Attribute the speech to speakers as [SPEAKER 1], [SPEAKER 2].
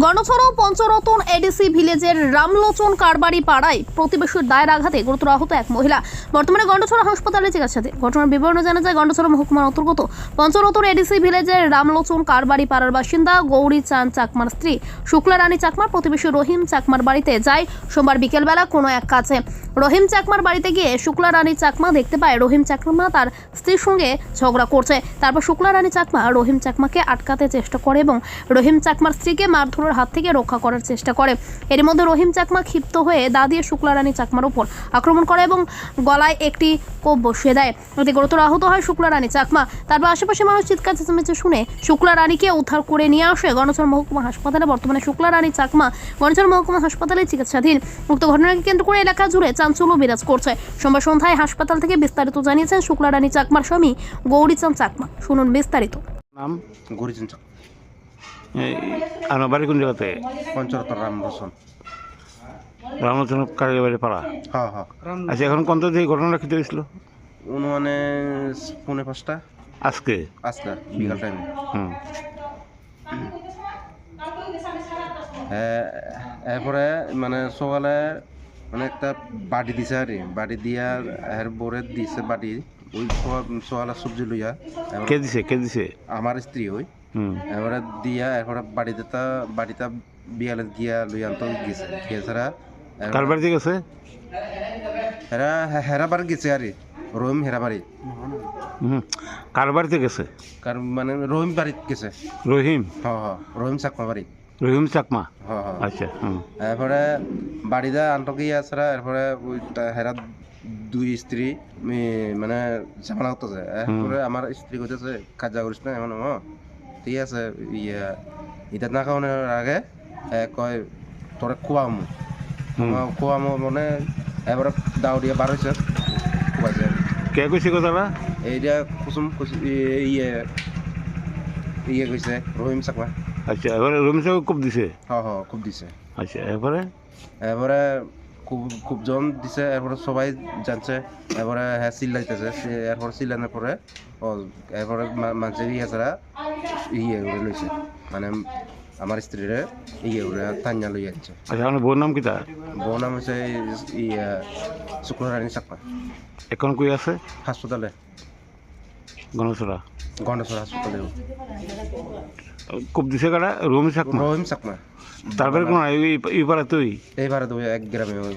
[SPEAKER 1] গণছড়া পঞ্চরতন ADC ভিলেজের Ramlochan কারবারি পাড়ায় প্রতিবেশীর দায়ের আঘাতে গুরুতর আহত এক মহিলা বর্তমানে গন্ডছড়া হাসপাতালে চিকিৎসাধীন। ঘটনার বিবরণ জানা যায়, গন্ডছড়া মহকুমার অন্তর্গত পঞ্চরতন এডিসি ভিলেজের রামলোচন কারবারি পাড়ার বাসিন্দা গৌরী চাঁদ চাকমার স্ত্রী শুক্লা রানী চাকমার প্রতিবেশী রহিম চাকমার বাড়িতে যায় সোমবার বিকেলবেলা কোনো এক কাজে। রহিম চাকমার বাড়িতে গিয়ে শুক্লা রানী চাকমা দেখতে পায় রহিম চাকমা তার স্ত্রীর সঙ্গে ঝগড়া করছে। তারপর শুক্লা রানী চাকমা রহিম চাকমাকে আটকাতে চেষ্টা করে এবং রহিম চাকমার স্ত্রীকে মারধরের হাত থেকে রক্ষা করার চেষ্টা করে। এর মধ্যে রহিম চাকমা ক্ষিপ্ত হয়ে দা দিয়ে শুক্লা রানী চাকমার উপর আক্রমণ করে এবং গলায় একটি কোপ বসিয়ে দেয়। এতে গুরুতর আহত হয় শুক্লা রানী চাকমা। তারপর আশেপাশে মানুষ চিৎকার চেঁচামেচি শুনে শুক্লা রানীকে উদ্ধার করে নিয়ে আসে গণছড়া মহকুমা হাসপাতালে। বর্তমানে শুক্লা রানী চাকমা গণছড়া মহকুমা হাসপাতালে চিকিৎসাধীন। উক্ত ঘটনাকে কেন্দ্র করে এলাকা জুড়ে চাঞ্চল্য বিরাজ করছে। সোমবার সন্ধ্যায় হাসপাতাল থেকে বিস্তারিত জানিয়েছেন শুক্লা রানী চাকমার স্বামী গৌরীচাঁদ চাকমা। শুনুন বিস্তারিত।
[SPEAKER 2] নাম
[SPEAKER 3] গরিজন চক
[SPEAKER 2] আমার বাড়ি কোন জায়গাতে?
[SPEAKER 3] পঞ্চরতন রামলোচন।
[SPEAKER 2] রামলোচন কারিগর বাড়ি পাড়া।
[SPEAKER 3] হ্যাঁ হ্যাঁ
[SPEAKER 2] আচ্ছা, এখন কোন থেকে ঘটনা রাখতে হয়েছিল?
[SPEAKER 3] মানে 4:30
[SPEAKER 2] আজকে
[SPEAKER 3] আজকে বিকাল টাইমে।
[SPEAKER 2] হুম
[SPEAKER 3] এরপরে মানে সকালে মানে একটা বাড়ি দিছে আর বাড়ি দিয়া এর বোরে দিছে বাড়ি ওই সকালে সবজি লইয়া
[SPEAKER 2] কে দিছে?
[SPEAKER 3] আমার স্ত্রী ওই
[SPEAKER 2] হুম
[SPEAKER 3] এবারে দিয়া এরপরে বাড়িটা বিয়ালে গিয়া লইয়া আনতে গেছে গেছারা
[SPEAKER 2] কার বাড়িতে গেছে?
[SPEAKER 3] হেরা বাড়ি গেছে আর রহিম হেরা বাড়ি।
[SPEAKER 2] হুম কার বাড়িতে গেছে?
[SPEAKER 3] কারণ মানে রহিম বাড়িতে গেছে।
[SPEAKER 2] রহিম?
[SPEAKER 3] হ্যাঁ হ্যাঁ রহিম চাকমা বাড়ি।
[SPEAKER 2] রহিম চাকমা?
[SPEAKER 3] হ্যাঁ হ্যাঁ
[SPEAKER 2] আচ্ছা। হুম
[SPEAKER 3] এরপরে বাড়িতে আনতে গিয়ে আসরা এরপরে ওই হেরা দুই স্ত্রী মানে ঝামেলা করতেছে। এরপরে আমার স্ত্রী কইতেছে কাজা করিস না এমন ঠিক আছে এটা না খাওয়ানোর আগে কয় তোরা খোয়ামো মানে এবারে দাউরিয়া বার হয়েছে খুবাইছে।
[SPEAKER 2] কে কইছে কথাটা?
[SPEAKER 3] এইটা কুসুম ইয়ে কইছে রহিম চাকমা।
[SPEAKER 2] আচ্ছা, এবারে রহিম চাকমা খুব দিছে?
[SPEAKER 3] হ্যাঁ হ্যাঁ খুব দিছে।
[SPEAKER 2] আচ্ছা, এরপরে
[SPEAKER 3] খুব জন দিছে। এরপরে সবাই জানছে। এরপরে হ্যাঁ চিল্লাইতেছে। এরপরে চিল্লানোর পরে এরপরে মানুষের ছাড়া করে লইছে মানে আমার স্ত্রীরে করে তান্যা লই আনছে।
[SPEAKER 2] আচ্ছা, আপনার বউর নাম কি? তার
[SPEAKER 3] বউ নাম হচ্ছে শুক্লা রানী চাকমা।
[SPEAKER 2] এখন কই আছে?
[SPEAKER 3] হাসপাতালে,
[SPEAKER 2] গণছড়া
[SPEAKER 3] হাসপাতালে।
[SPEAKER 2] খুব দিছে কারা? রহিম চাকমা?
[SPEAKER 3] রহিম চাকমা।
[SPEAKER 2] তারপরে কোন এই পাড়া তুই?
[SPEAKER 3] এইবারে তো এক গ্রামে ওই